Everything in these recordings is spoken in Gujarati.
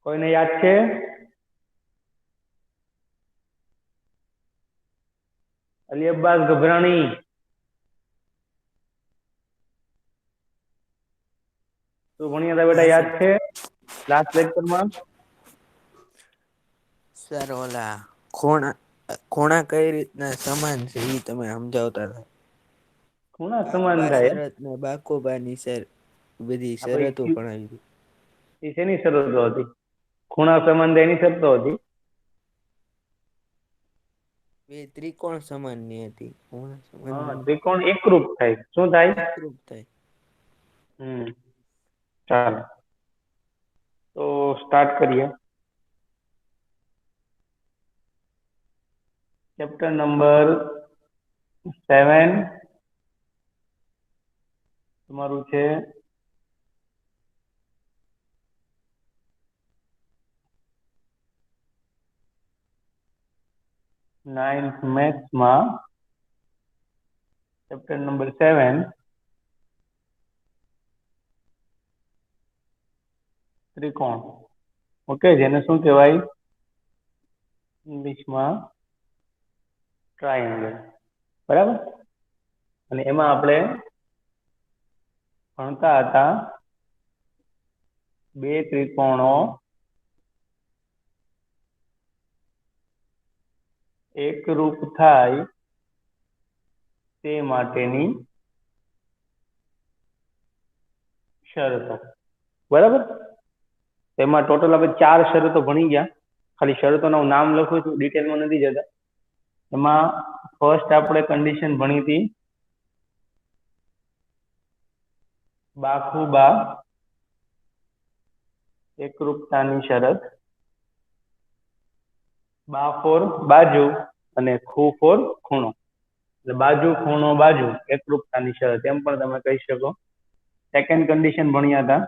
કોઈને યાદ છે? અલી અબ્બાસ ગભરાણી. તું ભણ્યા હતા બેટા, હા યાદ સર. છે લાસ્ટ લેક્ચરમાં? સર ઓલા ખૂણા કઈ રીતના સમાન છે એ તમે સમજાવતા હતા. ખૂણા સમાન કાકબા થાય. શરત ને બાકોબાની સર બધી હા શરતો ભાઈ, પણ આવી. એ શેની શરતો હતી? ખૂણા સંબંધ એની શરતો હતી. બે ત્રિકોણ સમાનની હતી. હા, ત્રિકોણ એકરૂપ થાય. શું થાય? એકરૂપ થાય. ચાલો તો સ્ટાર્ટ કરીએ. ચેપ્ટર નંબર 7 તમારું છે નાઇન્થ મેથ્સમાં ચેપ્ટર નંબર 7 ત્રિકોણ. ઓકે, જેને શું કહેવાય ઇંગ્લિશમાં? ટ્રાયેંગલ. બરાબર. અને એમાં આપણે ભણતા હતા બે ત્રિકોણો એકરૂપ થાય તે માટેની શરતો. બરાબર. એમાં ટોટલ આપણે 4 શરતો ભણી ગયા. ખાલી શરતોનું નામ લખું છું, ડિટેલમાં નથી જતા. એમાં ફર્સ્ટ આપણે કન્ડિશન ભણી હતી બાખુબા એકરૂપતાની શરત. બા ફોર બાજુ અને ખૂ ફોર ખૂણો. એટલે બાજુ ખૂણો બાજુ એકરૂપતાની શરત એમ પણ તમે કહી શકો. સેકન્ડ કન્ડિશન ભણ્યા હતા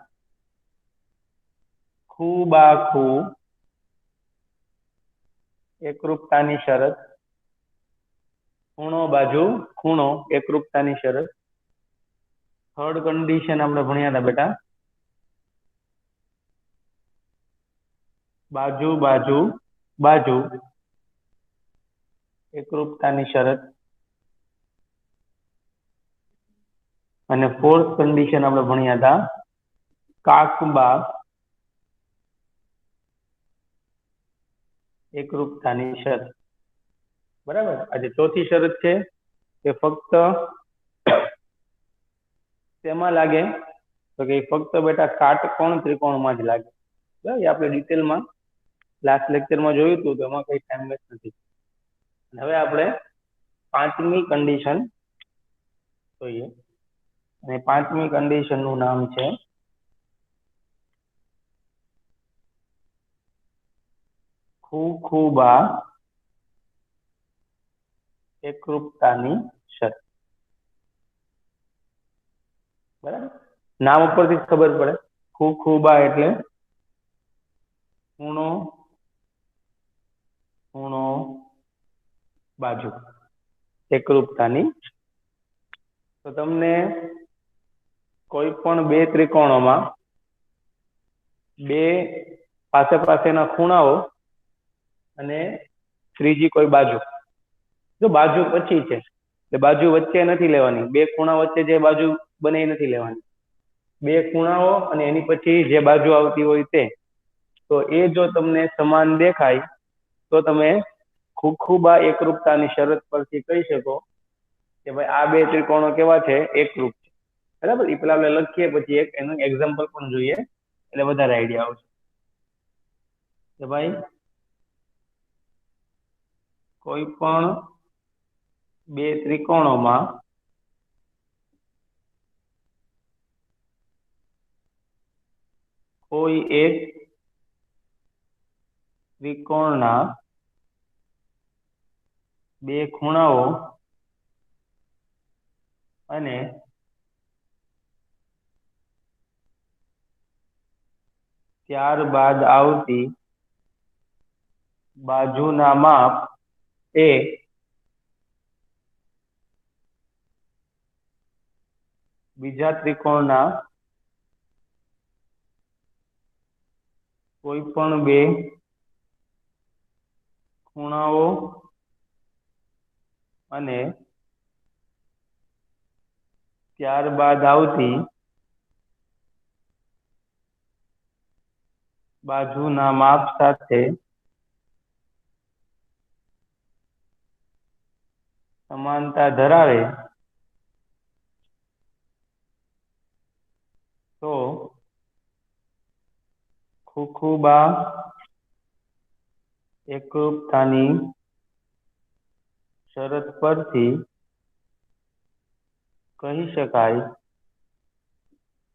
ખૂ બા ખૂ એકરૂપતાની શરત. ખૂણો બાજુ ખૂણો એકરૂપતાની શરત. થર્ડ કન્ડિશન આપણે ભણ્યા હતા બેટા બાજુ બાજુ બાજુ એકરૂપતાની શરત. અને ફોર્થ કન્ડિશન આપણે ભણ્યા હતા કાકબા એકરૂપતાની શરત. બરાબર. આજે ચોથી શરત છે કે ફક્ત શેમાં લાગે? તો કે ફક્ત બેટા કાટકોણ ત્રિકોણમાં જ લાગે. બરાબર. એ આપણે ડિટેલમાં લાસ્ટ લેક્ચરમાં જોયું હતું, તો એમાં કઈ ટાઈમ વેસ્ટ નથી. હવે આપણે પાંચમી કન્ડિશન જોઈએ. અને પાંચમી કન્ડિશન નું નામ છે ખૂબા એકરૂપતાની શરત. બરાબર. નામ ઉપરથી જ ખબર પડે. ખૂબા એટલે ખૂણો ખૂણો બાજુ એકરૂપતાની. તો તમને કોઈ પણ બે ત્રિકોણોમાં બે પાસેના ખૂણાઓ અને ત્રીજી કોઈ બાજુ, જો બાજુ પછી છે એટલે બાજુ વચ્ચે નથી લેવાની. બે ખૂણા વચ્ચે જે બાજુ બને એ નથી લેવાની. બે ખૂણાઓ અને એની પછી જે બાજુ આવતી હોય તે. તો એ જો તમને સમાન દેખાય તો તમે ખૂબા એકરૂપતાની શરત પરથી કહી શકો કે ભાઈ આ બે ત્રિકોણો કેવા છે? એકરૂપ છે. બરાબર. એ પેલા આપણે લખીએ, પછી એક એનું એક્ઝામ્પલ પણ જોઈએ એટલે વધારે આઈડિયા આવશે. કે ભાઈ કોઈ પણ બે ત્રિકોણોમાં કોઈ એક ત્રિકોણના બે ખૂણાઓ અને ત્યારબાદ આવતી બાજુના માપ એ બીજા ત્રિકોણના કોઈ પણ બે ખૂણાઓ અને ત્યારબાદ આવતી બાજુના માપ સાથે સમાનતા ધરાવે તો ખુખુબા એકરૂપતાની શરત પરથી કહી શકાય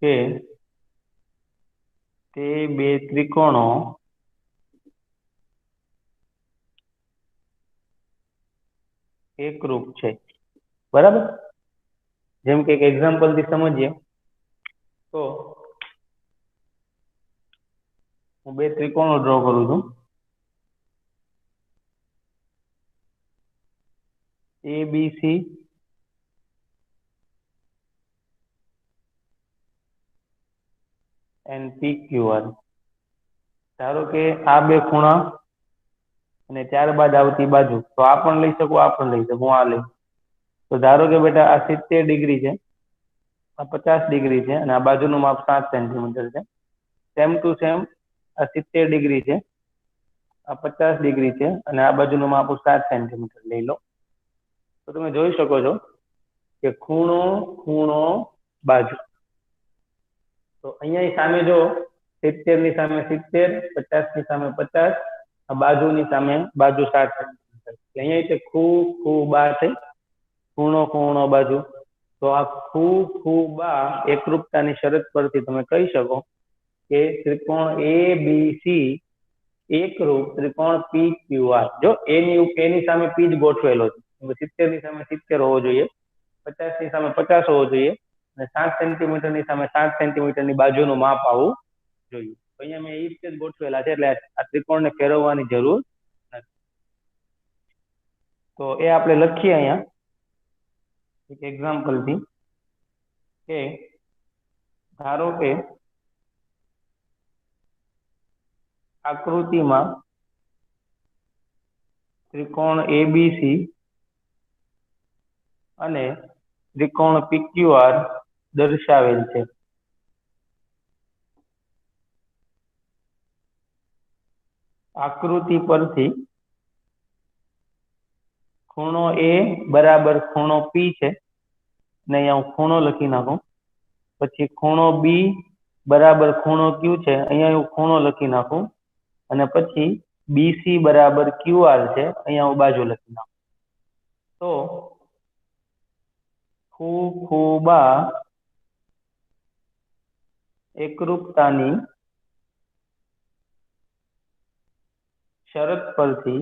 કે તે બે ત્રિકોણો એકરૂપ છે. બરાબર? જેમ કે એક એક્ઝામ્પલ થી સમજીએ તો હું બે ત્રિકોણો ડ્રો કરું છું. ABC and PQR. ધારો કે આ બે ખૂણા અને ત્યારબાદ આવતી બાજુ, તો આ પણ લઈ શકું, આ પણ લઈ શકું, હું આ લઈ. તો ધારો કે બેટા આ 70 ડિગ્રી છે, આ 50 ડિગ્રી છે અને આ બાજુનું માપ 7 સેન્ટીમીટર છે. સેમ ટુ સેમ આ 70 ડિગ્રી છે, આ 50 ડિગ્રી છે અને આ બાજુનું માપ 7 સેન્ટીમીટર લઈ લો. તો તમે જોઈ શકો છો કે ખૂણો ખૂણો બાજુ. તો અહીંયા સામે જો 70 ની સામે 70, 50 ની સામે 50, આ બાજુની સામે બાજુ 7 સેન્ટીમીટર. અહીંયા તે ખૂબા છે, ખૂણો ખૂણો બાજુ. તો આ ખૂબા એકરૂપતાની શરત પરથી તમે કહી શકો કે ત્રિકોણ ABC એકરૂપ ત્રિકોણ PQR. જો એની સામે P જ ગોઠવેલો છે, 70 ની સામે 70 હોવો જોઈએ, 50 ની સામે 50 હોવો જોઈએ અને 7 સેન્ટીમીટર ની સામે 7 સેન્ટીમીટર ની બાજુનું માપ આવવું જોઈએ. અહીંયા મેં એ રીતે જ ગોઠવેલા છે, એટલે આ ત્રિકોણને ફેરવવાની જરૂર નથી. તો એ આપણે લખીએ અહીંયા એક એક્ઝામ્પલ થી કે ધારો કે આકૃતિમાં ત્રિકોણ ABC અને ત્રિકોણ PQR દર્શાવેલ છે. આકૃતિ પરથી ખૂણો A બરાબર ખૂણો P છે, ને અહીંયા હું ખૂણો લખી નાખું. પછી ખૂણો B બરાબર ખૂણો Q છે, અહીંયા હું ખૂણો લખી નાખું. અને પછી BC બરાબર QR છે, અહીંયા હું બાજુ લખી નાખું. તો ખૂબા એકરૂપતાની શરત પરથી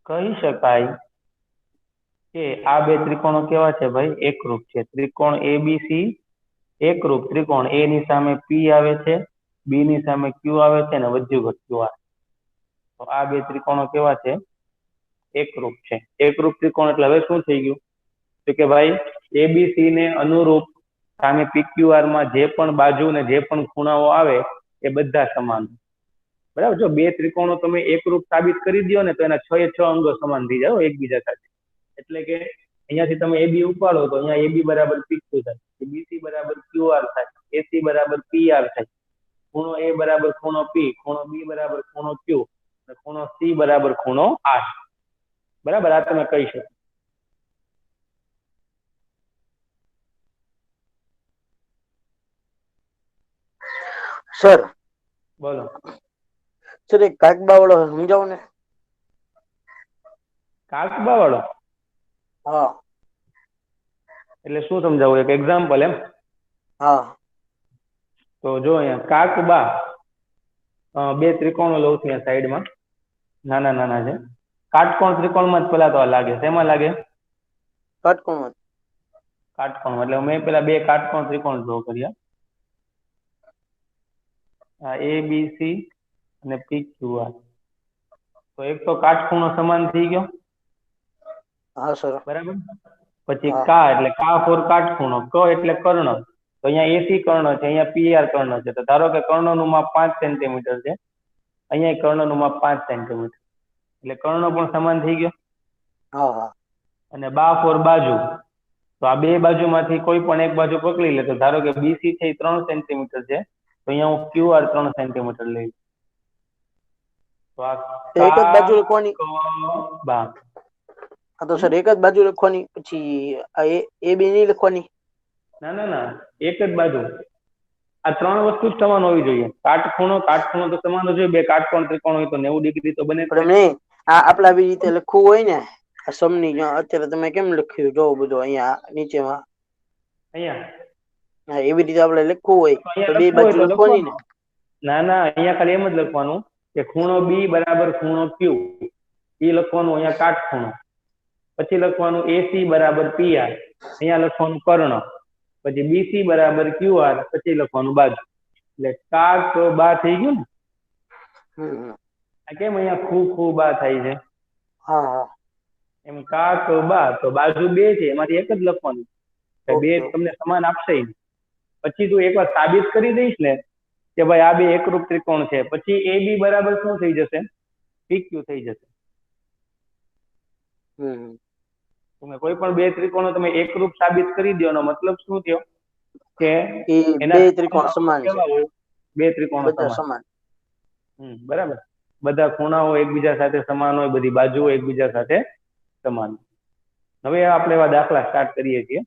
કહી શકાય કે આ બે ત્રિકોણો કેવા છે ભાઈ? એકરૂપ છે. ત્રિકોણ ABC એકરૂપ ત્રિકોણ. A ની સામે P આવે છે, B ની સામે Q આવે છે અને વધ્યું ઘટ્યું R. તો આ બે ત્રિકોણો કેવા છે? એકરૂપ છે. એકરૂપ ત્રિકોણ એટલે હવે શું થઈ ગયું? તો કે ભાઈ ABC ને અનુરૂપ સામે PQR માં જે પણ બાજુ ને જે પણ ખૂણાઓ આવે એ બધા સમાન. બરાબર? જો બે ત્રિકોણો તમે એકરૂપ સાબિત કરી દો ને તો એના 6 એ 6 અંગો સમાન થઈ જાય એકબીજા સાથે. એટલે કે અહીંયાથી તમે AB ઉપાડો તો અહીંયા AB બરાબર PQ થાય, BC બરાબર QR થાય, AC બરાબર PR થાય, ખૂણો A બરાબર ખૂણો P, ખૂણો B બરાબર ખૂણો Q અને ખૂણો C બરાબર ખૂણો R. બરાબર? આ તમે કહી શકો. સર બોલો સર, એક કાકબા વાળો સમજાવો ને. કાકબા વાળો? હા. એટલે શું સમજાવું? એક એક્ઝામ્પલ એમ? હા. તો જો અહીંયા કાકબા બે ત્રિકોણો લઉં છું અહીંયા સાઈડમાં, નાના નાના છે. કાટકોણ ત્રિકોણમાં જ પેલા તો આ લાગે. શેમાં લાગે? કાટકોણ. કાટકોણ. એટલે મેં પેલા બે કાટકોણ ત્રિકોણ ડ્રો કર્યા, ABC અને PQR. તો એક તો કાટખૂણો સમાન થઈ ગયો. હા સર. બરાબર? પછી કા એટલે કા ફોર કાટખૂણો, ક એટલે કર્ણ. તો અહીંયા એસી કર્ણ છે, અહીંયા પીઆર કર્ણ છે. તો ધારો કે કર્ણનું માપ 5 સેન્ટીમીટર છે, અહીંયા કર્ણનું માપ 5 સેન્ટીમીટર, એટલે કર્ણ પણ સમાન થઈ ગયો. હા હા અને બા ફોર બાજુ, તો આ બે બાજુમાંથી કોઈ પણ એક બાજુ પકડી લે. તો ધારો કે બીસી છે એ 3 સેન્ટીમીટર છે, તો અહીંયા હું ક્યુઆર 3 સેન્ટીમીટર લઈશ. તો આ એક જ બાજુ લખવાની. બા હા તો સર એક જ બાજુ લખવાની, પછી આ એ બે નહીં લખવાની. ના ના ના, એક જ બાજુ. આ 3 વસ્તુ જ સમાન હોવી જોઈએ. કાટખૂણો તો સમાન જ હોય. બે કાટકોણ ત્રિકોણ હોય તો 90 ડિગ્રી તો બને જ પણ છે. એમ નહીં, આ આપણે આવી રીતે લખવું હોય ને, આ સમની અત્યારે તમે કેમ લખ્યું જો બધું અહીંયા નીચેમાં, અહીંયા હા એવી રીતે આપણે લખવું હોય તો તો અહીંયા બે લખવું હોય બાજુ તો લખવાની ને. લખવાનું. ના ના, અહીંયા ખાલી એમ જ લખવાનું કે ખૂણો બી બરાબર ખૂણો ક્યુ, એ લખવાનું અહીંયા કાટખૂણો. પછી લખવાનું એસી બરાબર પીઆર, અહીંયા લખવાનું કર્ણ. પછી બીસી બરાબર ક્યુઆર, પછી લખવાનું બાજુ. એટલે કાક બા થઈ ગયું ને. હમ આ કેમ અહીંયા ખૂ બા થાય છે? હા હા એમ કાક બા, તો બાજુ બે છે, એમાંથી એક જ લખવાનું. બે ઓકે. તમને સમાન આપશે ય નહીં. પછી તું એકવાર સાબિત કરી દઈશ ને કે ભાઈ આ બે એકરૂપ ત્રિકોણ છે, પછી એ બી બરાબર શું થઈ જશે? પીક્યુ થઈ જશે. હમ તમે કોઈ પણ બે ત્રિકોણો તમે એકરૂપ સાબિત કરી દો, એનો મતલબ શું થયો કે એ એના બે ત્રિકોણ સમાન છે, કેવા હોય? બે ત્રિકોણો બધા સમાન. સમાન. બરાબર. બધા ખૂણાઓ એકબીજા સાથે સમાન હોય, બધી બાજુઓ એકબીજા સાથે સમાન. હવે આપણે એવા દાખલા સ્ટાર્ટ કરીએ છીએ.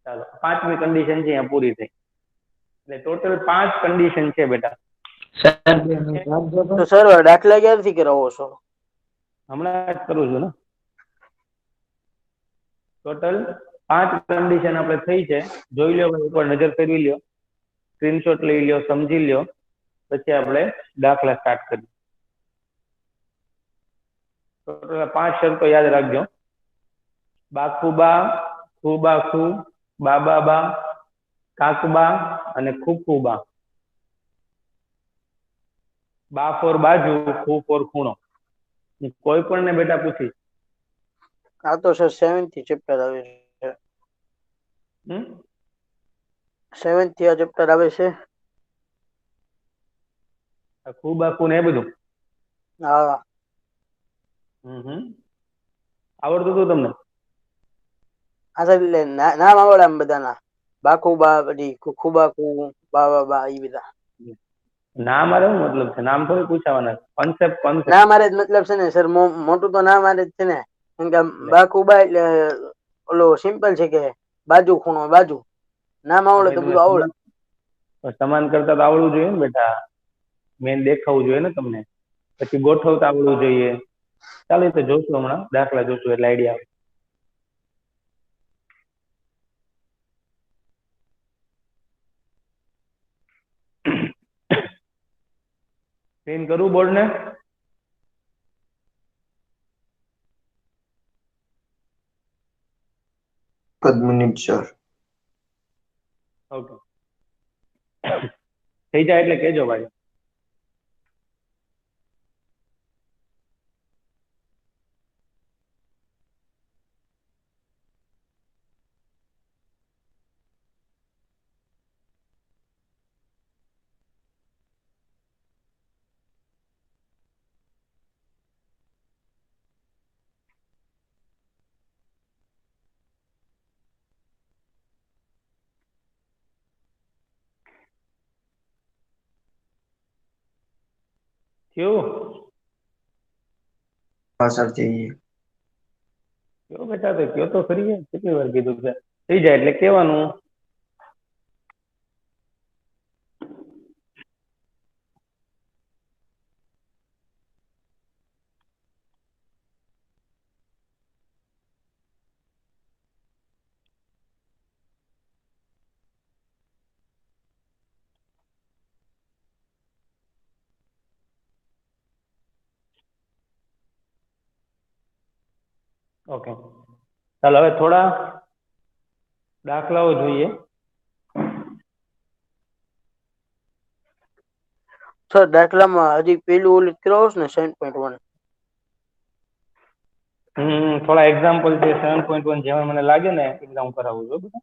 ચાલો, 5મી કન્ડિશન છે અહીંયા પૂરી થઈ. એટલે ટોટલ 5 કન્ડિશન છે બેટા. તો સર દાખલા ક્યારથી કરાવો છો? હમણાં જ કરું છું ને. ટોટલ 5 કન્ડિશન આપણે થઈ છે. જોઈ લો, ઉપર નજર ફેરવી લ્યો, સ્ક્રીનશોટ લઈ લ્યો, સમજી લ્યો, પછી આપણે દાખલા સ્ટાર્ટ કરીએ. ટોટલ 5 શરતો યાદ રાખજો. બાકુબા, ખૂબા ખૂ, બાબા બા, કાકબા અને ખૂખુબા. બા ફોર બાજુ, ખૂ ફોર ખૂણો. કોઈ પણ ને બેટા પૂછી. આ તો સર 7th ચેપ્ટર આવે છે. 7th આ ચેપ્ટર આવે છે. ખૂબા ખૂ ને એ બધું હા આવડતું હતું તમને? હા સર, એટલે નામ આવડે આમ બધાના. બાકુબા, પછી ખુબા ખુ, બાબા બા, એ બધા નામ મારે શું મતલબ છે? નામ થોડી પૂછાવાના. કોન્સેપ્ટ ના મારે જ મતલબ છે ને સર, મોટું તો ના મારે જ છે ને. કેમ કે બાકુબા એટલે ઓલો સિમ્પલ છે કે બાજુ ખૂણો બાજુ. નામ આવડે તો બધું આવડે. સમાન કરતા તો આવડવું જોઈએ ને બેટા. મેન દેખાવું જોઈએ ને તમને. પછી ગોઠવતા આવડવું જોઈએ. ચાલો, એ તો જોશું હમણાં, દાખલા જોશું એટલે આઈડિયા આવે. સ્ક્રીન કરું બોર્ડ ને? Minute sir. ઓકે. થઈ જાય એટલે કેજો ભાઈ. કેવું? હા સર, જઈએ. કયો બેટા, તો કયો તો ખરી. કેટલી વાર કીધું છે? થઈ જાય એટલે કેવાનું. ઓકે, ચાલો હવે થોડા દાખલાઓ જોઈએ. સર દાખલામાં હજી પેલું ઓલું કરાવો છો ને 7.1? થોડા એક્ઝામ્પલ છે 7.1 જેવા મને લાગે ને એટલે હું કરાવું છું.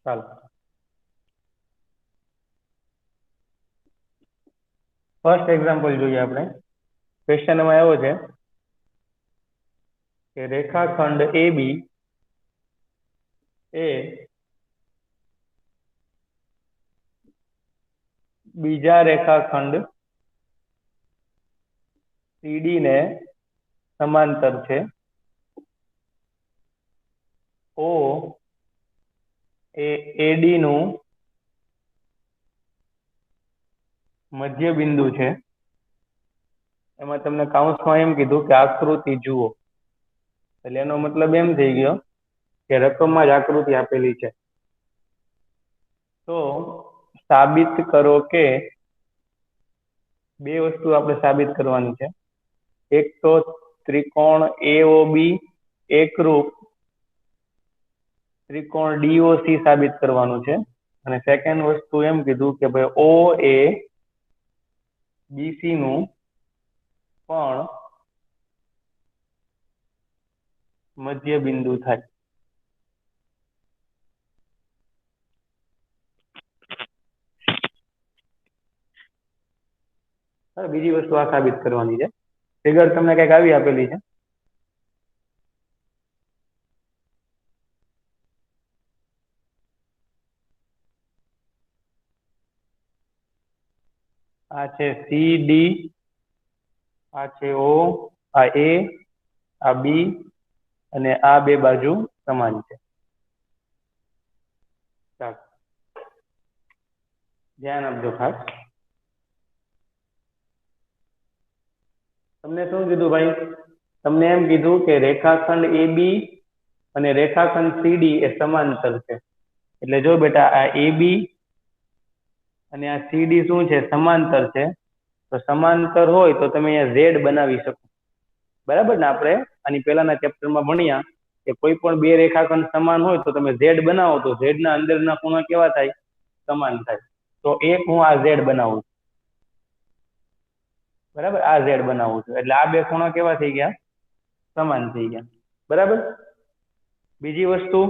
ચાલો ફર્સ્ટ એક્ઝામ્પલ જોઈએ આપણે. ક્વેશ્ચન એમાં એવો છે કે રેખાખંડ AB એ બીજા રેખાખંડ CD ને સમાંતર છે. O એ AD નું મધ્ય બિંદુ છે. એમાં તમને કાઉન્સમાં એમ કીધું કે આકૃતિ જુઓ, એટલે એનો મતલબ એમ થઈ ગયો કે રકમમાં જ આકૃતિ આપેલી છે. તો સાબિત કરો કે, બે વસ્તુ આપણે સાબિત કરવાની છે. એક તો ત્રિકોણ AOB એકરૂપ ત્રિકોણ DOC સાબિત કરવાનું છે. અને સેકન્ડ વસ્તુ એમ કીધું કે ભાઈ O એ BC નું પણ મધ્ય બિંદુ થાય. બીજી વસ્તુ આ સાબિત કરવાની છે. ફિગર તમને કઈક આવી આપેલી છે. આ છે CD, આ છે O, આ A, આ B અને આ બે બાજુ સમાન છે. ચાલો ધ્યાન આપજો ખાસ. તમને શું કીધું ભાઈ? તમને એમ કીધું કે રેખાખંડ AB અને રેખાખંડ CD એ સમાંતર છે. એટલે જો બેટા આ AB અને આ CD શું છે? સમાંતર છે. તો સમાંતર હોય તો તમે અહીંયા Z બનાવી શકો. બરાબર ને? આપણે આની પહેલાના ચેપ્ટરમાં ભણ્યા કે કોઈ પણ બે રેખાખંડ સમાન હોય તો તમે Z બનાવો તો Z ના અંદરના ખૂણા કેવા થાય? સમાન થાય. તો એક હું આ Z બનાવું છું. બરાબર? આ Z બનાવું છું એટલે આ બે ખૂણા કેવા થઈ ગયા? સમાન થઈ ગયા. બરાબર? બીજી વસ્તુ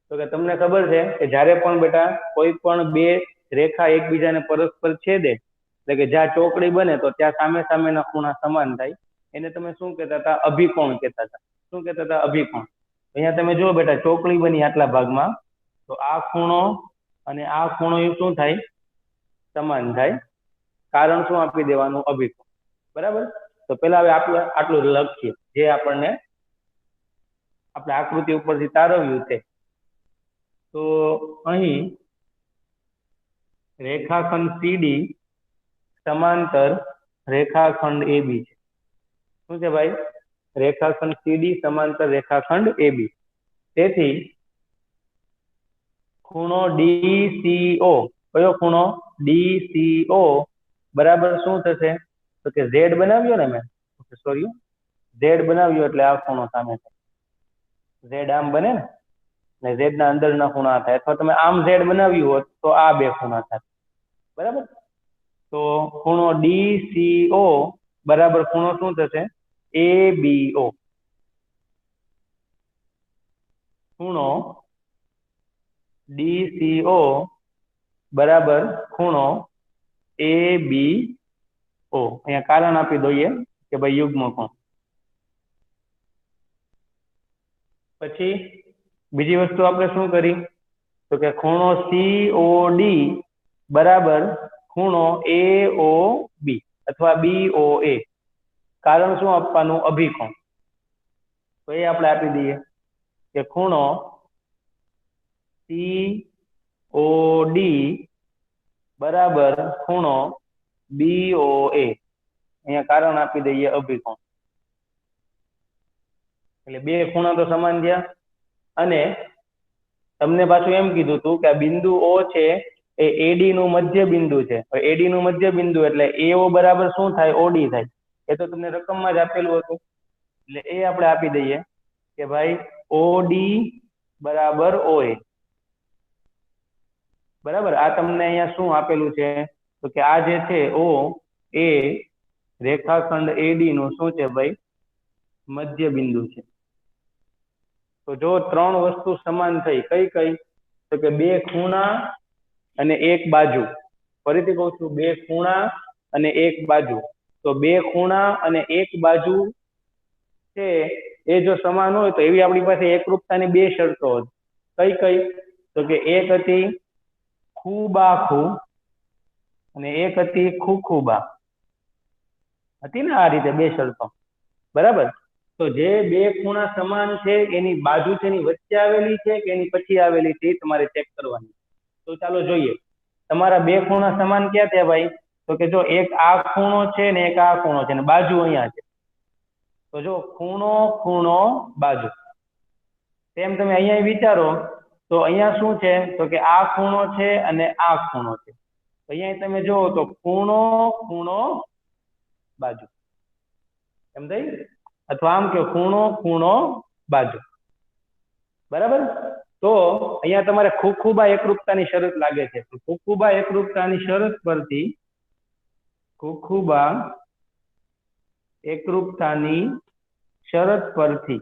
તો કે તમને ખબર છે કે જ્યારે પણ બેટા કોઈ પણ બે રેખા એકબીજાને પરસ્પર છેદે, એટલે કે જ્યાં ચોકડી બને તો ત્યાં સામે સામેના ખૂણા સમાન થાય. એને તમે શું કહેતા હતા? અભિકોણ કહેતા હતા. શું કહેતા હતા? અભિકોણ. અહીંયા તમે જુઓ બેટા ચોકડી બની આટલા ભાગમાં, તો આ ખૂણો અને આ ખૂણો એ શું થાય? સમાન થાય. કારણ શું આપી દેવાનું? અભિકોણ. બરાબર? તો પેલા હવે આપણે આટલું લખીએ જે આપણને આપણે આકૃતિ ઉપરથી તારવ્યું છે. તો અહીં રેખાખંડ CD સમાંતર રેખાખંડ AB છે. શું છે ભાઈ? રેખાખંડ CD સમાંતર રેખાખંડ AB. તેથી ખૂણો DCO, કયો ખૂણો? DCO બરાબર શું થશે? તો કે Z બનાવ્યો ને મેં, સોરી Z બનાવ્યો એટલે આ ખૂણો સામે થાય. Z આમ બને ને Z ના અંદરના ખૂણા થાય. અથવા તમે આમ Z બનાવ્યું હોત તો આ બે ખૂણા થાય. બરાબર? તો ખૂણો DCO બરાબર ખૂણો શું થશે? ABO. ખૂણો DCO બરાબર ખૂણો ABO. અહીંયા કારણ આપી દઈએ કે ભાઈ યુગ્મ કોણ. પછી બીજી વસ્તુ આપણે શું કરી? તો કે ખૂણો COD બરાબર ખૂણો AOB અથવા BOA. કારણ શું આપવાનું? અભિકોણ. તો એ આપણે આપી દઈએ કે ખૂણો COD બરાબર ખૂણો BOA. અહીંયા કારણ આપી દઈએ અભિકોણ. એટલે બે ખૂણા તો સમાન થયા. અને તમને પાછું એમ કીધું હતું કે આ બિંદુ O છે એ AD નું મધ્ય બિંદુ છે. AD નું મધ્ય બિંદુ એટલે AO બરાબર શું થાય? OD થાય. એ તો તમને રકમમાં જ આપેલું હતું. એટલે એ આપણે આપી દઈએ કે ભાઈ OD બરાબર OA. બરાબર? આ તમને અહીંયા શું આપેલું છે? તો કે આ જે છે O એ રેખાખંડ AD નું શું છે ભાઈ? મધ્ય બિંદુ છે. તો જો ત્રણ વસ્તુ સમાન થઈ, કઈ કઈ? તો કે બે ખૂણા અને એક બાજુ. ફરીથી કહું છું, બે ખૂણા અને એક બાજુ. તો બે ખૂણા અને એક બાજુ છે એ જો સમાન હોય તો એવી આપણી પાસે એકરૂપતાની બે શરતો હતી. કઈ કઈ? તો કે એક હતી ખૂબાખૂ અને એક હતી ખૂખુબા. હતી ને આ રીતે બે શરતો, બરાબર? તો જે બે ખૂણા સમાન છે એની બાજુ તેની વચ્ચે આવેલી છે કે એની પછી આવેલી છે, તમારે ચેક કરવાની. તો ચાલો જોઈએ, તમારા બે ખૂણા સમાન ક્યાં થયા ભાઈ? તો કે જો એક આ ખૂણો છે ને એક આ ખૂણો છે ને બાજુ અહીંયા છે. તો જો ખૂણો ખૂણો બાજુ. તેમ તમે અહીંયા વિચારો તો અહીંયા શું છે? તો કે આ ખૂણો છે અને આ ખૂણો છે. અહીંયા તમે જુઓ તો ખૂણો ખૂણો બાજુ. એમ થઈ? અથવા આમ કે ખૂણો ખૂણો બાજુ. બરાબર? તો અહીંયા તમારે ખૂખુબા એકરૂપતાની શરત લાગે છે. ખૂખુબા એકરૂપતાની શરત પરથી ખૂખુબા એકરૂપતાની શરત પરથી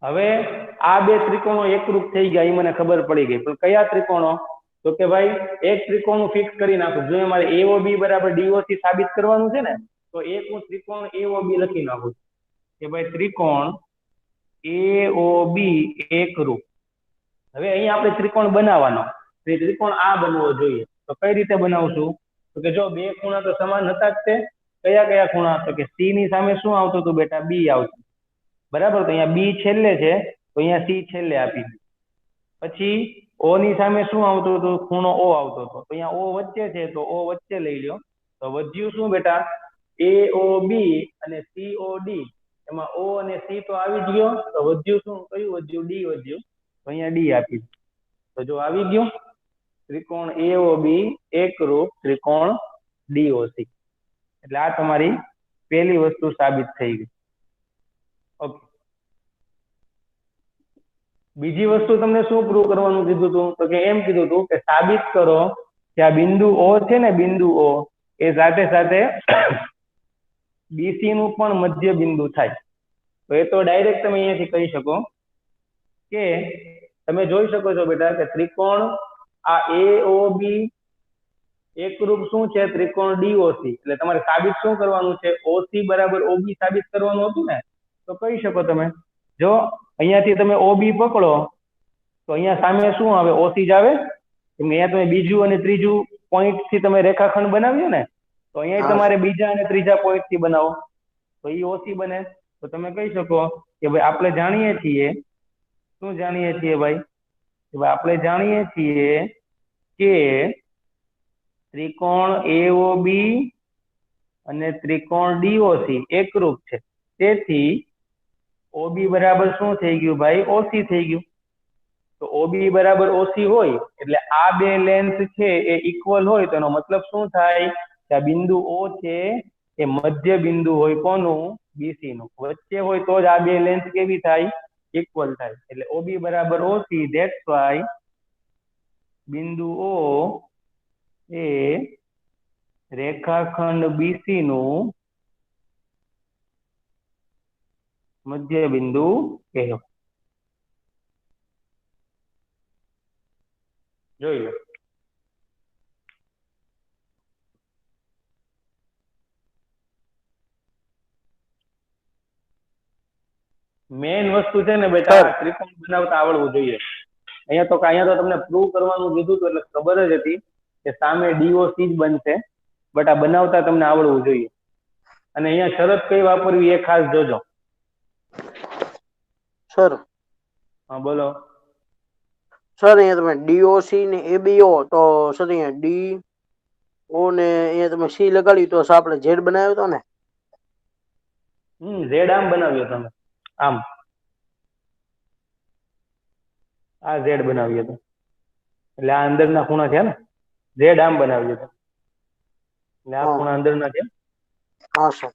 હવે આ બે ત્રિકોણો એકરૂપ થઈ ગયા એ મને ખબર પડી ગઈ. પણ કયા ત્રિકોણો? તો કે ભાઈ એક ત્રિકોણ ફિક્સ કરી નાખું. જો મારે AOB બરાબર DOC સાબિત કરવાનું છે ને, તો એક હું ત્રિકોણ AOB લખી નાખું કે ભાઈ ત્રિકોણ AOB એકરૂપ. હવે અહીંયા આપણે ત્રિકોણ બનાવવાનો, તો ત્રિકોણ આ બનવો જોઈએ. તો કઈ રીતે બનાવશું? તો કે જો બે ખૂણા તો સમાન હતા જ તે. કયા કયા ખૂણા? તો કે C ની સામે શું આવતું હતું બેટા? B આવતું. બરાબર? તો અહીંયા B છેલ્લે છે તો અહીંયા C છેલ્લે આપી. પછી O ની સામે શું આવતું હતું? ખૂણો O આવતો હતો. તો અહીંયા O વચ્ચે છે તો O વચ્ચે લઈ લ્યો. તો વધ્યું શું બેટા? AOB અને COD. એમાં O અને C તો આવી જ ગયો. તો વધ્યું શું? કયું વધ્યું? D વધ્યું. તો અહીંયા D આપી. તો જો આવી ગયું ત્રિકોણ AOB એકરૂપ ત્રિકોણ DOC. એટલે આ તમારી પહેલી વસ્તુ સાબિત થઈ ગઈ. ઓકે. બીજી વસ્તુ તમને શું પ્રૂવ કરવાનું કીધું હતું? તો કે એમ કીધું હતું કે સાબિત કરો કે આ બિંદુ O છે ને, બિંદુ O એ સાથે સાથે BC નું પણ મધ્ય બિંદુ થાય. તો એ તો ડાયરેક્ટ તમે અહીંયાથી કહી શકો કે તમે જોઈ શકો છો બેટા કે ત્રિકોણ આ AOB એકરૂપ શું છે? ત્રિકોણ DOC. એટલે તમારે સાબિત શું કરવાનું છે? OC બરાબર OB સાબિત કરવાનું હતું ને. તો કહી શકો તમે, જો અહીંયાથી તમે OB પકડો તો અહીંયા સામે શું આવે? OC જ આવે. કેમ કે અહીંયા તમે બીજું અને ત્રીજું પોઈન્ટ થી તમે રેખાખંડ બનાવ્યો ને, તો અહીંયા તમારે બીજા અને ત્રીજા પોઈન્ટ થી બનાવો તો એ OC બને. તો તમે કહી શકો કે ભાઈ આપણે જાણીએ છીએ, શું જાણીએ છીએ ભાઈ? કે ભાઈ આપણે જાણીએ છીએ કે ત્રિકોણ AOB અને ત્રિકોણ DOC એકરૂપ છે. તેથી OB બરાબર શું થઈ ગયું ભાઈ? OC થઈ ગયું. તો OB બરાબર OC હોય એટલે આ બે લેન્થ છે એ ઇક્વલ હોય. તો એનો મતલબ શું થાય? કે આ બિંદુ O છે એ મધ્ય બિંદુ હોય. કોનું? BC નું. વચ્ચે હોય તો જ આ બે લેન્થ કેવી થાય? ઇક્વલ થાય. એટલે OB બરાબર OC. ધેટ્સ વાય બિંદુ O એ રેખાખંડ BC નું મધ્ય બિંદુ કહેવાય. જોઈ લો. મેઇન વસ્તુ છે ને બેટા, ત્રિકોણ બનાવતા આવડવું જોઈએ. અહીંયા તો તમને પ્રૂવ કરવાનું કીધું હતું એટલે ખબર જ હતી કે સામે DOC જ બનશે, બટ આ બનાવતા તમને આવડવું જોઈએ. અને અહીંયા શરત કઈ વાપરવી એ ખાસ જોજો. સર હા બોલો. સર અહીંયા તમે DOC ને ABO, તો સર અહીંયા DO ને અહીંયા તમે C લગાડ્યું તો આપણે Z બનાવ્યો હતો ને? Z આમ બનાવ્યો તમે, આમ આ Z બનાવ્યો હતો એટલે આ અંદરના ખૂણા છે ને. Z આમ બનાવ્યો હતો એટલે આ ખૂણા અંદરના છે. હા સર.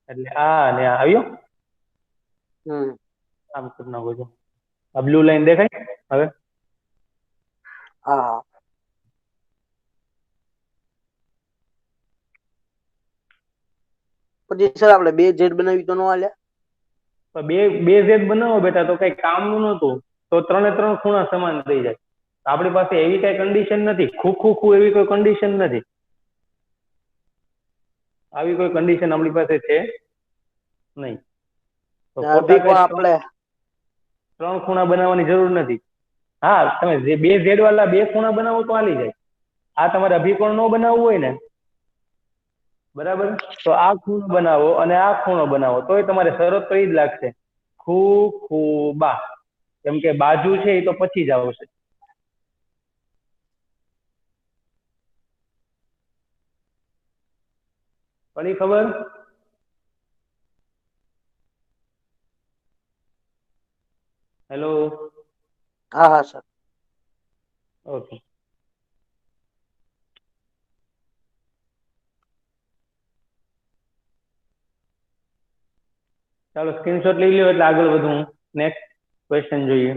એટલે આ ને આ આવ્યો. આમ કરી નાખો છો. આ બ્લુ લાઈન દેખાય હવે? હા. પછી સર આપણે બે Z બનાવી તો ન હાલે? બે Z બનાવો બેટા તો કઈ કામનું નતું. તો ત્રણે ત્રણ ખૂણા સમાન થઈ જાય. આપણી પાસે એવી કઈ કન્ડિશન નથી, ખૂ એવી કોઈ કન્ડિશન નથી. આવી કોઈ કન્ડિશન આપણી પાસે છે નહીં. તો ખોટા કઈ આપણે ત્રણ ખૂણા બનાવવાની જરૂર નથી. હા, તમે બે ઝેડ વાળા બે ખૂણા બનાવો તો હાલી જાય. આ તમારે અભિકોણ ન બનાવવું હોય ને, બરાબર, તો આ ખૂણો બનાવો અને આ ખૂણો બનાવો તોય તમારે શરત તો એ જ લાગશે, ખૂ બા. કેમ કે બાજુ છે એ તો પછી જ આવશે. પડી ખબર? હેલો. હા સર. ઓકે. ચાલો સ્ક્રીનશોટ લઈ લ્યો એટલે આગળ વધું. નેક્સ્ટ ક્વેશ્ચન જોઈએ.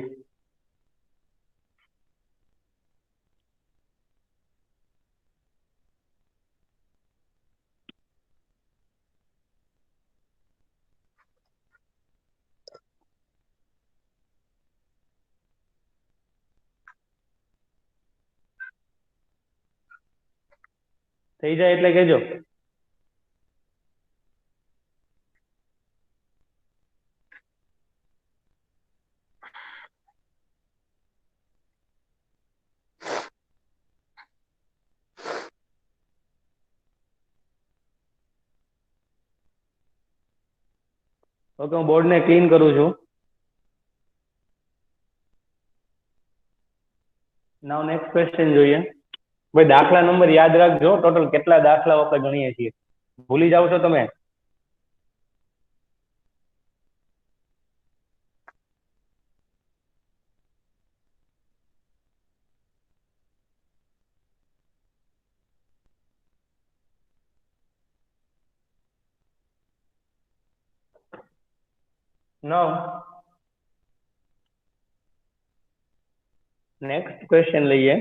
થઈ જાય એટલે કહેજો. ઓકે, હું બોર્ડને ક્લીન કરું છું. નાવ નેક્સ્ટ ક્વેશ્ચન જોઈએ. ભાઈ દાખલા નંબર યાદ રાખજો. ટોટલ કેટલા દાખલાઓ આપણે ગણીએ છીએ. ભૂલી જાવ છો તમે? Now, next question લઈએ.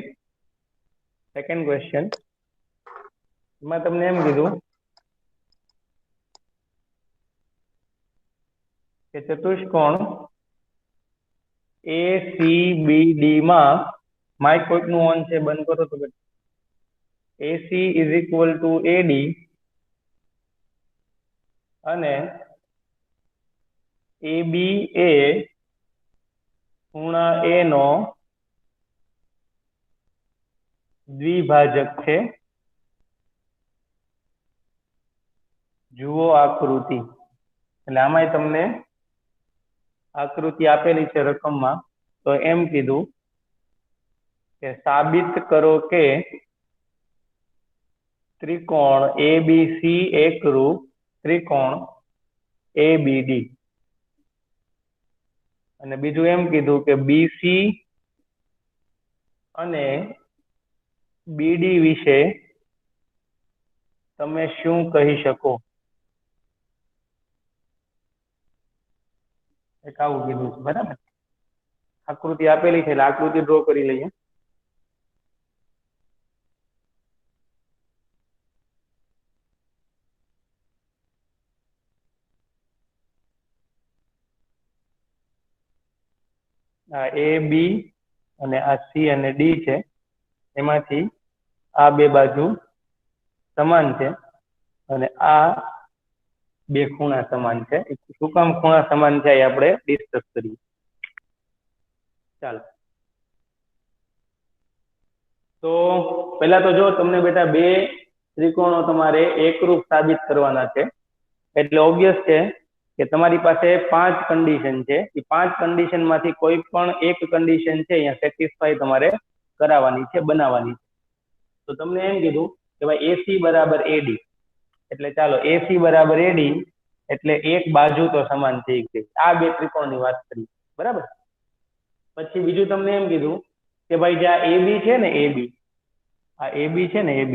Second question. એમાં તમને એમ કીધું કે ચતુષ્કોણ ACBD માં માઇક કોઈકનું ઓન છે, બંધ કરો તો. AC is equal to AD અને AB એ ખૂણા A નો દ્વિભાજક છે. જુઓ આકૃતિ. એટલે આમાંય તમને આકૃતિ આપેલી છે રકમમાં. તો એમ કીધું કે સાબિત કરો કે ત્રિકોણ ABC એકરૂપ ત્રિકોણ ABD. અને બીજું એમ કીધું કે BC અને BD વિશે તમે શું કહી શકો? એક આવું કીધું છે, બરાબર. આકૃતિ આપેલી છે એટલે આકૃતિ ડ્રો કરી લઈએ. આ AB અને આ C અને D છે. એમાંથી આ બે બાજુ સમાન છે અને આ બે ખૂણા સમાન છે. શું કામ ખૂણા સમાન છે એ આપણે ડિસ્કસ કરીએ. ચાલો, તો પહેલા તો જો તમને બેટા બે ત્રિકોણો તમારે એકરૂપ સાબિત કરવાના છે. એટલે ઓબ્વિયસ છે કે તમારી પાસે 5 કન્ડિશન છે. એ 5 કન્ડિશન માંથી કોઈ પણ એક કન્ડિશન છે અહીંયા સેટિસ્ફાય તમારે કરાવવાની છે, બનાવવાની છે. તો તમને એમ કીધું કે ભાઈ AC બરાબર AD. એટલે ચાલો AC બરાબર AD એટલે એક બાજુ તો સમાન થઈ ગઈ. આ બે ત્રિકોણની વાત કરી, બરાબર. પછી બીજું તમને એમ કીધું કે ભાઈ જે આ AB છે ને, આ AB છે ને, AB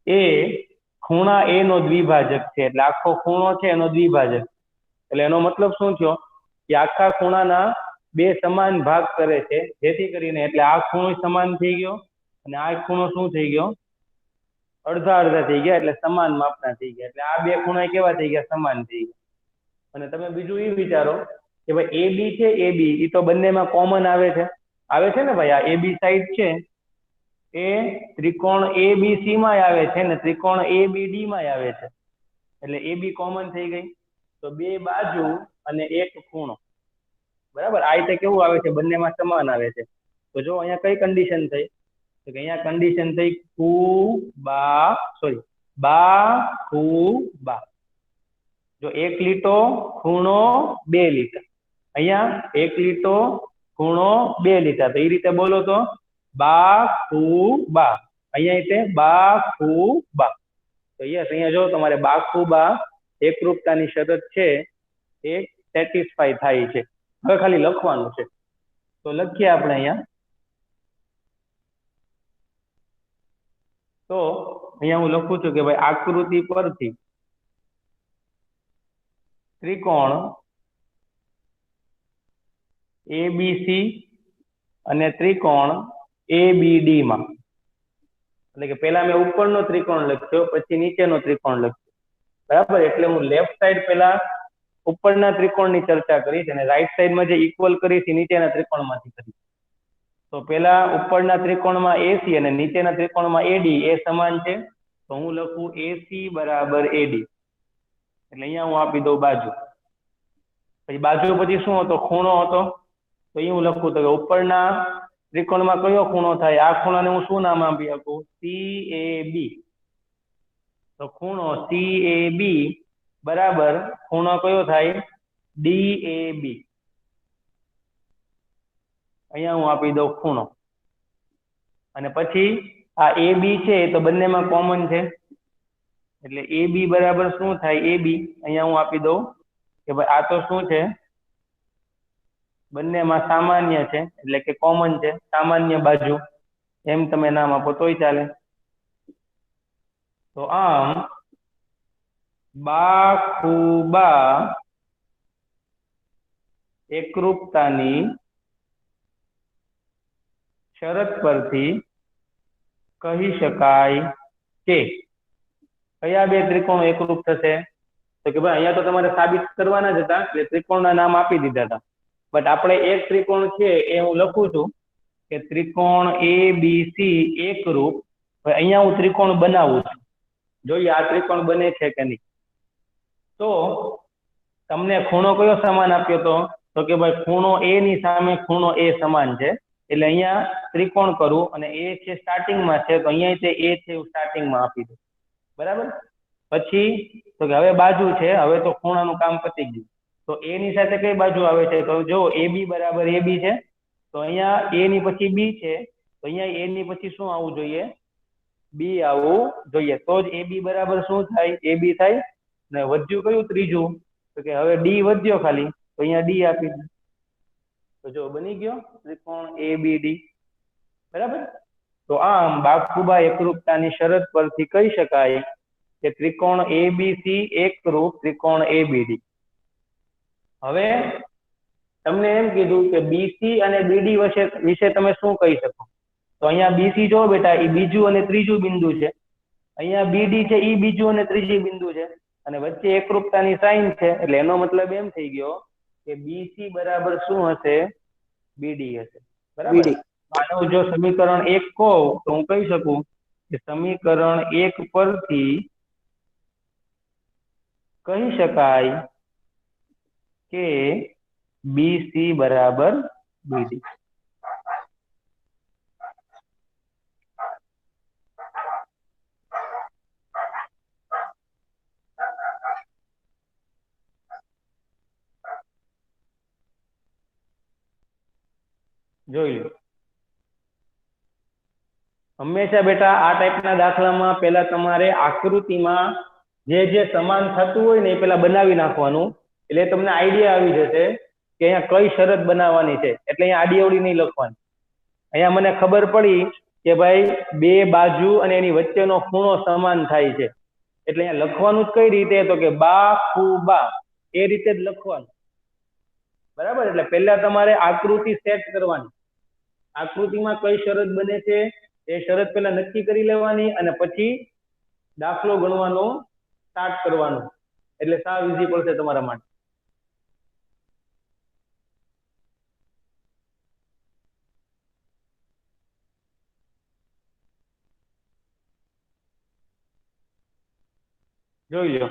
એ ખૂણા A નો દ્વિભાજક છે. એટલે આખો ખૂણો છે એનો દ્વિભાજક. એટલે એનો મતલબ શું થયો કે આખા ખૂણાના બે સમાન ભાગ કરે છે, જેથી કરીને એટલે આ ખૂણો સમાન થઈ ગયો અને આ ખૂણો શું થઈ ગયો? અડધા અડધા થઈ ગયા. એટલે સમાન માપના થઈ ગયા. એટલે આ બે ખૂણા કેવા થઈ ગયા? સમાન થઈ ગયા. અને તમે બીજું એ વિચારો કે ભાઈ એ બી છે, એ બી એ તો બંનેમાં કોમન આવે છે ને ભાઈ, આ એ બી સાઈડ છે એ ત્રિકોણ એબીસી માં આવે છે ને ત્રિકોણ એબીડી માં આવે છે, એટલે એ બી કોમન થઈ ગઈ. તો બે બાજુ અને એક ખૂણો, બરાબર. આ રીતે કેવું આવે છે, બંનેમાં સમાન આવે છે. તો જો અહીંયા કઈ કન્ડિશન થઈ, તો કે અહીંયા કન્ડિશન થઈ બા. જો એક લીટો ખૂણો 2 લીટર, અહીંયા એક લીટો ખૂણો 2 લીટર, તો એ રીતે બોલો તો બા. અહીંયા રીતે બા. તો યસ, અહીંયા જો તમારે બા એકરૂપતાની શરત છે એ સેટિસ્ફાઈ થાય છે. હવે ખાલી લખવાનું છે, તો લખીએ આપણે અહીંયા. તો અહીંયા હું લખું છું કે ભાઈ આકૃતિ પરથી ત્રિકોણ એબીસી અને ત્રિકોણ એબીડી માં, એટલે કે પેલા મેં ઉપરનો ત્રિકોણ લખ્યો, પછી નીચેનો ત્રિકોણ લખ્યો, બરાબર. એટલે હું લેફ્ટ સાઈડ પેલા ઉપરના ત્રિકોણની ચર્ચા કરીશ અને રાઈટ સાઈડમાં જે ઇક્વલ કરીશ એ નીચેના ત્રિકોણમાંથી કરીશ. તો પેલા ઉપરના ત્રિકોણમાં એસી અને નીચેના ત્રિકોણમાં એડી એ સમાન છે, તો હું લખું એસી બરાબર એડી. એટલે અહીંયા હું આપી દઉં બાજુ. પછી બાજુ પછી શું હતો, ખૂણો હતો, તો અહીં હું લખું તો કે ઉપરના ત્રિકોણમાં કયો ખૂણો થાય, આ ખૂણાને હું શું નામ આપી શકું, CAB. તો ખૂણો CAB બરાબર ખૂણો કયો થાય, DAB. અહીંયા હું આપી દઉં ખૂણો. અને પછી આ AB છે તો બંનેમાં કોમન છે, એટલે AB બરાબર શું થાય, AB. અહીંયા હું આપી દઉં કે ભાઈ આ તો શું છે, બંનેમાં સામાન્ય છે, એટલે કે કોમન છે, સામાન્ય બાજુ, એમ તમે નામ આપો તોય ચાલે. તો આમ બા એકરૂપતાની શરત પરથી કહી શકાય કે કયા બે ત્રિકોણો એકરૂપ થશે, તો કે ભાઈ અહીંયા તો તમારે સાબિત કરવાના જ હતા, એટલે ત્રિકોણના નામ આપી દીધા હતા. બટ આપણે એક ત્રિકોણ છે એ હું લખું છું કે ત્રિકોણ એબીસી એકરૂપ. અહીંયા હું ત્રિકોણ બનાવું છું, જોઈએ આ ત્રિકોણ બને છે કે નહીં. તો તમને ખૂણો કયો સમાન આપ્યો તો કે ભાઈ ખૂણો એ ની સામે ખૂણો એ સમાન છે, એટલે અહીંયા ત્રિકોણ કરું અને એ છે સ્ટાર્ટિંગમાં છે, તો અહીંયા તે એ છે સ્ટાર્ટિંગમાં આપી દઉં, બરાબર. પછી તો કે હવે બાજુ છે, હવે તો ખૂણાનું કામ પતી ગયું. તો એ ની સાથે કઈ બાજુ આવે છે, તો જો AB બરાબર AB છે, તો અહીંયા એ ની પછી B છે, તો અહીંયા એ ની પછી શું આવવું જોઈએ, B આવવું જોઈએ, તો જ AB બરાબર શું થાય, AB થાય. ને વધ્યું કયું ત્રીજું, તો કે હવે D વધ્યો ખાલી, તો અહીંયા D આપી દઉં. તો જો બની ગયો ત્રિકોણ ABD, બરાબર. તો આમ બાખુબા એકરૂપતાની શરત પરથી કહી શકાય કે ત્રિકોણ ABC એકરૂપ ત્રિકોણ ABD. હવે તમને એમ કીધું કે BC અને BD વિશે તમે શું કહી શકો, તો અહીંયા BC જો બેટા એ બીજું અને ત્રીજું બિંદુ છે, અહીંયા BD છે એ બીજું અને ત્રીજી બિંદુ છે, અને વચ્ચે એકરૂપતાની સાઇન છે, એટલે એનો મતલબ એમ થઈ ગયો કે BC બરાબર શું હશે, BD હશે, બરાબર. આનું જો સમીકરણ 1 કહું તો હું કહી શકું કે સમીકરણ 1 પરથી કહી શકાય કે BC બરાબર BD. જોઈ લો. હંમેશા બેટા આ ટાઈપના દાખલામાં પહેલા તમારે આકૃતિમાં જે સમાન થતું હોય ને એ પેલા બનાવી નાખવાનું, એટલે તમને આઈડિયા આવી જશે કે અહીંયા કઈ શરત બનાવવાની છે. એટલે અહીંયા આડી અવળી નહીં લખવાની. અહીંયા મને ખબર પડી કે ભાઈ બે બાજુ અને એની વચ્ચેનો ખૂણો સમાન થાય છે, એટલે અહીંયા લખવાનું જ કઈ રીતે, તો કે બા ખુ બા, એ રીતે જ લખવાનું, બરાબર. એટલે પહેલા તમારે આકૃતિ સેટ કરવાની, આકૃતિમાં કઈ શરત બને છે એ શરત પહેલા નક્કી કરી લેવાની, અને પછી દાખલો ગણવાનો સ્ટાર્ટ કરવાનો, એટલે સાવ ઈઝી પડશે તમારા માટે. જોઈ લો.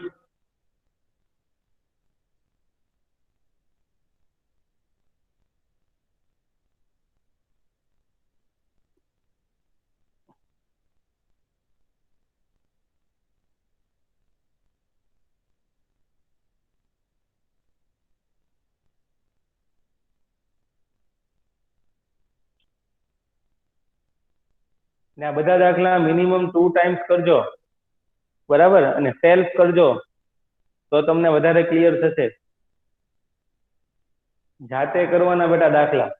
ને આ બધા દાખલા મિનિમમ 2 ટાઈમ્સ કરજો, બરાબર, અને સેલ્ફ કરજો તો તમને વધારે ક્લિયર થશે. જાતે કરવાના બેટા દાખલા.